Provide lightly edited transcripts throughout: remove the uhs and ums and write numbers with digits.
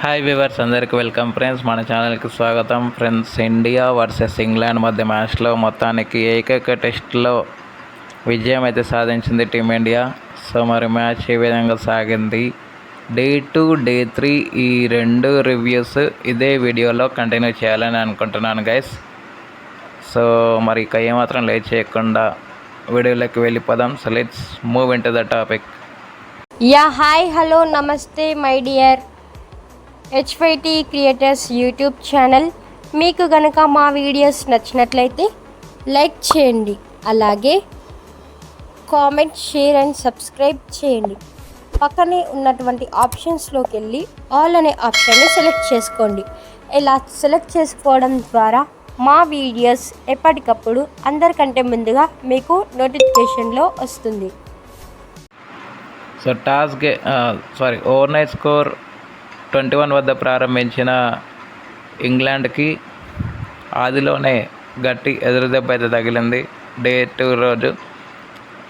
Hi viewers, అందరికీ welcome friends. మన ఛానల్కి స్వాగతం ఫ్రెండ్స్. ఇండియా వర్సెస్ ఇంగ్లాండ్ మధ్య మ్యాచ్లో మొత్తానికి ఏకైక టెస్ట్లో విజయం అయితే సాధించింది టీమిండియా. సో మరి మ్యాచ్ ఏ విధంగా సాగింది, డే 2 డే 3 ఈ రెండు రివ్యూస్ ఇదే వీడియోలో కంటిన్యూ చేయాలని అనుకుంటున్నాను గైస్. సో మరి ఇక ఏమాత్రం లేట్ చేయకుండా వీడియోలోకి వెళ్ళిపోదాం. So let's move into the topic. Hi hello నమస్తే my dear HYT creators YouTube channel. మీకు గనక మా వీడియోస్ నచ్చినట్లయితే లైక్ చేయండి, అలాగే కామెంట్, షేర్ అండ్ సబ్స్క్రైబ్ చేయండి. పక్కనే ఉన్నటువంటి ఆప్షన్స్లోకి వెళ్ళి ఆల్ అనే ఆప్షన్ని సెలెక్ట్ చేసుకోండి. ఇలా సెలెక్ట్ చేసుకోవడం ద్వారా మా వీడియోస్ ఎప్పటికప్పుడు అందరికంటే ముందుగా మీకు నోటిఫికేషన్లో వస్తుంది. సో ఓవర్ నైట్ స్కోర్ 21 వద్ద ప్రారంభించిన ఇంగ్లాండ్కి ఆదిలోనే గట్టి ఎదురుదెబ్బ అయితే తగిలింది డే 2 రోజు.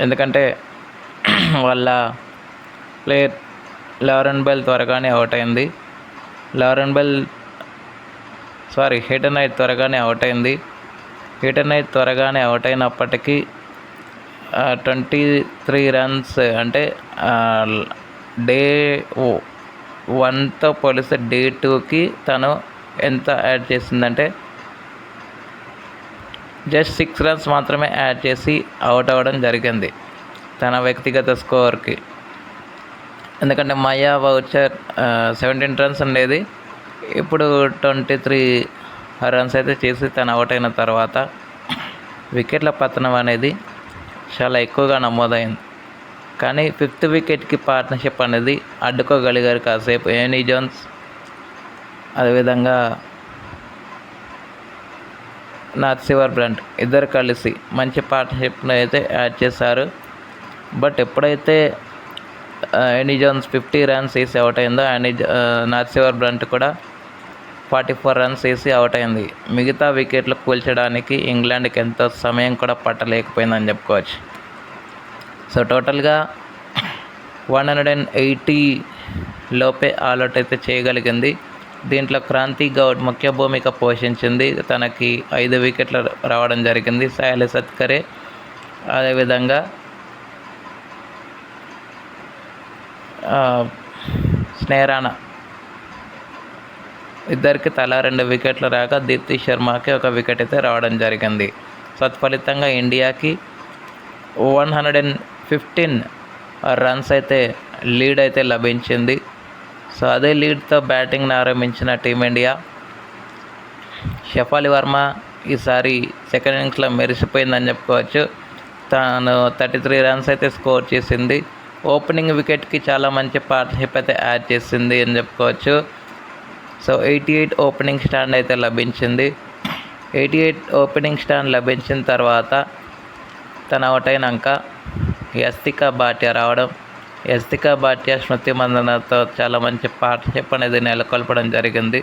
ఎందుకంటే వాళ్ళ ప్లేయర్ లారెన్ బెల్ త్వరగానే అవుట్ అయింది. హీటర్ నైట్ త్వరగానే అవుట్ అయింది. త్వరగానే అవుట్ అయినప్పటికీ 23 రన్స్ అంటే డే 1తో పోలిస్తే డే 2కి తను ఎంత యాడ్ చేసిందంటే జస్ట్ 6 రన్స్ మాత్రమే యాడ్ చేసి అవుట్ అవ్వడం జరిగింది తన వ్యక్తిగత స్కోర్కి. ఎందుకంటే మయా వౌచర్ 17 రన్స్ ఉండేది, ఇప్పుడు 23 రన్స్ అయితే చేసి తను అవుట్ అయిన తర్వాత వికెట్ల పతనం అనేది చాలా ఎక్కువగా నమోదైంది. కానీ 5th వికెట్కి పార్ట్నర్షిప్ అనేది అడ్డుకోగలిగారు కాసేపు ఎనీ జోన్స్, అదేవిధంగా నాట్సివర్ బ్రంట్ ఇద్దరు కలిసి మంచి పార్ట్నర్షిప్ని అయితే యాడ్ చేశారు. బట్ ఎప్పుడైతే ఎనీ జోన్స్ 50 రన్స్ వేసి అవుట్ అయిందో నాట్సివర్ బ్రంట్ కూడా 44 రన్స్ వేసి అవుట్ అయింది. మిగతా వికెట్లు కూల్చడానికి ఇంగ్లాండ్కి ఎంతో సమయం కూడా పట్టలేకపోయిందని చెప్పుకోవచ్చు. సో టోటల్గా 180 లోపే ఆల్అౌట్ అయితే చేయగలిగింది. దీంట్లో క్రాంతి గౌడ్ ముఖ్య భూమిక పోషించింది, తనకి 5 వికెట్లు రావడం జరిగింది. సాయిల్ సత్కరే అదేవిధంగా స్నేరానా ఇద్దరికి తలా 2 వికెట్లు రాగా దీప్తి శర్మకి 1 వికెట్ అయితే రావడం జరిగింది. తత్ఫలితంగా ఇండియాకి 115 రన్స్ అయితే లీడ్ అయితే లభించింది. సో అదే లీడ్తో బ్యాటింగ్ని ఆరంభించిన టీమిండియా షఫాలి వర్మ ఈసారి సెకండ్ ఇన్నింగ్స్లో మెరిసిపోయిందని చెప్పుకోవచ్చు. తాను 33 రన్స్ అయితే స్కోర్ చేసింది. ఓపెనింగ్ వికెట్కి చాలా మంచి పార్ట్నర్షిప్ అయితే యాడ్ చేసింది అని చెప్పుకోవచ్చు. సో 88 ఓపెనింగ్ స్టాండ్ అయితే లభించింది. 88 ఓపెనింగ్ స్టాండ్ లభించిన తర్వాత తను అవుట్ అయినాక యస్తికా భాటియా రావడం, యస్తికా భాటియా స్మృతి మందనతో చాలా మంచి పార్ట్నర్షిప్ అనేది నెలకొల్పడం జరిగింది.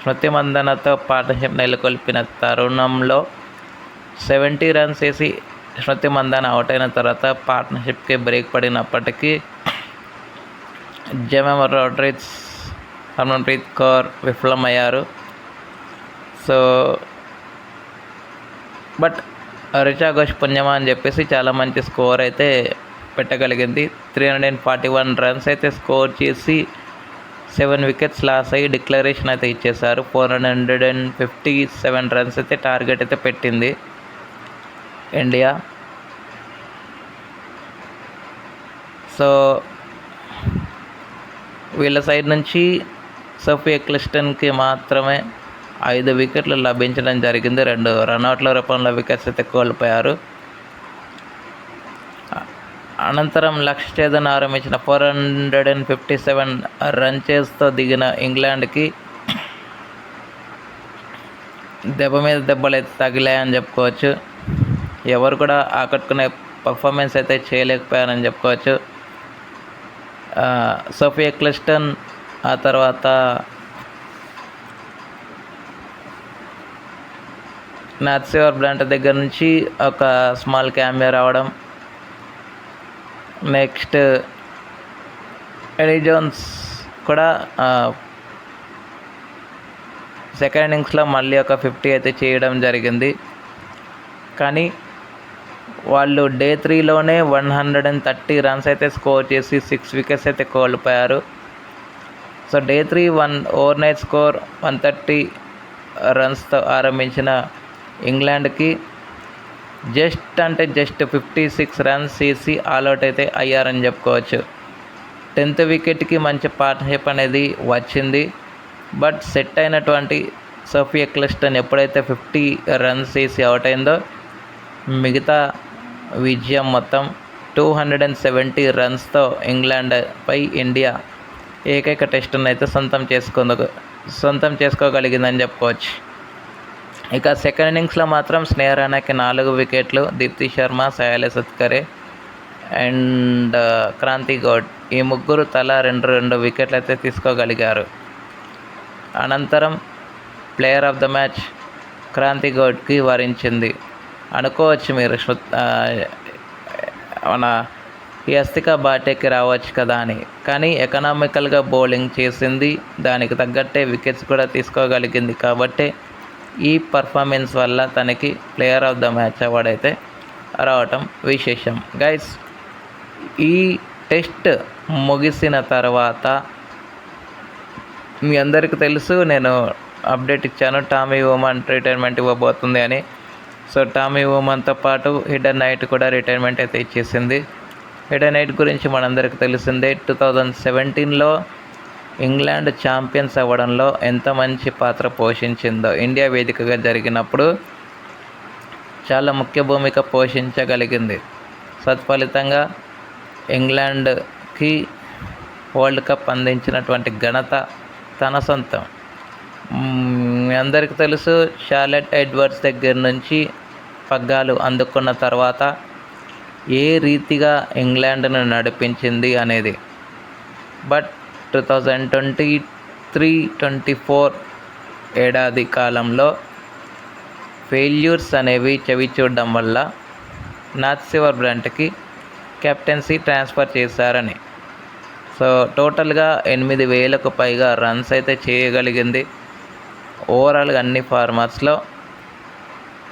స్మృతి మందనతో పార్ట్నర్షిప్ నెలకొల్పిన తరుణంలో 70 రన్స్ వేసి స్మృతి మందన అవుట్ అయిన తర్వాత పార్ట్నర్షిప్కి బ్రేక్ పడినప్పటికీ జెమెమా రోడ్రిగ్స్, హర్మన్ప్రీత్ కౌర్ విఫలమయ్యారు. సో బట్ రిచా ఘోష్ పుణ్యమా అని చెప్పేసి చాలా మంచి స్కోర్ అయితే పెట్టగలిగింది. 341 రన్స్ అయితే స్కోర్ చేసి 7 వికెట్స్ లాస్ అయ్యి డిక్లరేషన్ అయితే ఇచ్చేశారు. 457 రన్స్ అయితే టార్గెట్ అయితే పెట్టింది ఇండియా. సో వీళ్ళ సైడ్ నుంచి సోఫీ ఎక్లిస్టన్కి మాత్రమే 5 వికెట్లు లభించడం జరిగింది. 2 రన్అట్ల రూపంలో వికెట్స్ అయితే కోల్పోయారు. అనంతరం లక్ష్య ఛేదన ఆరంభించిన 457 రన్ చేస్తో దిగిన ఇంగ్లాండ్కి దెబ్బ మీద దెబ్బలు అయితే తగిలాయని చెప్పుకోవచ్చు. ఎవరు కూడా ఆకట్టుకునే పర్ఫార్మెన్స్ అయితే చేయలేకపోయారని చెప్పుకోవచ్చు. సోఫీ ఎక్లిస్టన్ ఆ తర్వాత నాట్సివర్ బ్రంట్ దగ్గర నుంచి ఒక స్మాల్ క్యామియో రావడం, నెక్స్ట్ ఎనీ జోన్స్ కూడా సెకండ్ ఇన్నింగ్స్లో మళ్ళీ ఒక 50 అయితే చేయడం జరిగింది. కానీ వాళ్ళు డే 3లోనే 130 రన్స్ అయితే స్కోర్ చేసి 6 వికెట్స్ అయితే కోల్పోయారు. సో డే 3 ఓవర్నైట్ స్కోర్ 130 రన్స్తో ఆరంభించిన ఇంగ్లాండ్కి జస్ట్ 56 రన్స్ చేసి ఆల్అవుట్ అయితే అయ్యారని చెప్పుకోవచ్చు. 10th వికెట్కి మంచి పార్ట్నర్షిప్ అనేది వచ్చింది. బట్ సెట్ అయినటువంటి సోఫియా ఎక్లెస్టన్ ఎప్పుడైతే 50 రన్స్ చేసి అవుట్ అయిందో మిగతా విజయం మొత్తం 270 రన్స్తో ఇంగ్లాండ్పై ఇండియా ఏకైక టెస్టును అయితే సొంతం చేసుకోగలిగిందని చెప్పుకోవచ్చు. ఇక సెకండ్ ఇన్నింగ్స్లో మాత్రం స్నేహ రాణాకి 4 వికెట్లు, దీప్తి శర్మ, సాయలే సత్కరే అండ్ క్రాంతి గౌడ్ ఈ ముగ్గురు తలా 2 వికెట్లు అయితే తీసుకోగలిగారు. అనంతరం player of the match Kranti గౌడ్కి వరించింది. అనుకోవచ్చు మీరు మన యస్తికా బాటేకి రావచ్చు కదా అని. కానీ ఎకనామికల్గా బౌలింగ్ చేసింది, దానికి తగ్గట్టే వికెట్స్ కూడా తీసుకోగలిగింది. కాబట్టి ఈ పర్ఫార్మెన్స్ వల్ల తనకి player of the match award అయితే రావటం విశేషం. గైస్, ఈ టెస్ట్ ముగిసిన తర్వాత మీ అందరికీ తెలుసు, నేను అప్డేట్ ఇచ్చాను టామీ ఉమన్ రిటైర్మెంట్ ఇవ్వబోతుంది అని. సో టామీ ఉమన్తో పాటు హిడెన్ నైట్ కూడా రిటైర్మెంట్ అయితే ఇచ్చేసింది. హిడెన్ నైట్ గురించి మనందరికీ తెలిసిందే. 2017లో ఇంగ్లాండ్ ఛాంపియన్స్ అవ్వడంలో ఎంత మంచి పాత్ర పోషించిందో, ఇండియా వేదికగా జరిగినప్పుడు చాలా ముఖ్య భూమిక పోషించగలిగింది. సత్ఫలితంగా ఇంగ్లాండ్కి వరల్డ్ కప్ అందించినటువంటి ఘనత తన సొంతం. మీ అందరికీ తెలుసు, షార్లెట్ ఎడ్వర్డ్స్ దగ్గర నుంచి పగ్గాలు అందుకున్న తర్వాత ఏ రీతిగా ఇంగ్లాండ్ను నడిపించింది అనేది. బట్ 2023-24 ఏడాది కాలంలో ఫెయిల్యూర్స్ అనేవి చవి చూడడం వల్ల నాథ్సివర్ బ్రంట్కి కెప్టెన్సీ ట్రాన్స్ఫర్ చేశారని. సో టోటల్గా 8,000కు పైగా రన్స్ అయితే చేయగలిగింది. ఓవరాల్గా అన్ని ఫార్మాట్స్లో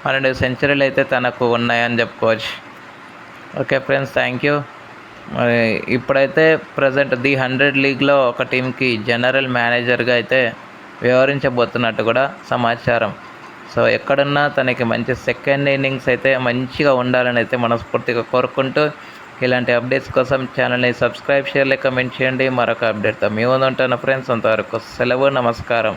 12 సెంచరీలు అయితే తనకు ఉన్నాయని చెప్పుకోవచ్చు. Okay friends, thank you. మరి ఇప్పుడైతే ప్రజెంట్ ది 100 లీగ్లో ఒక టీంకి జనరల్ మేనేజర్గా అయితే వ్యవహరించబోతున్నట్టు కూడా సమాచారం. సో ఎక్కడున్నా తనకి మంచి సెకండ్ ఇన్నింగ్స్ అయితే మంచిగా ఉండాలని అయితే మనస్ఫూర్తిగా కోరుకుంటూ, ఇలాంటి అప్డేట్స్ కోసం ఛానల్ని సబ్స్క్రైబ్, షేర్, కమెంట్ చేయండి. మరొక అప్డేట్తో మీ ముందు ఉంటాను ఫ్రెండ్స్. అంతవరకు సెలవు, నమస్కారం.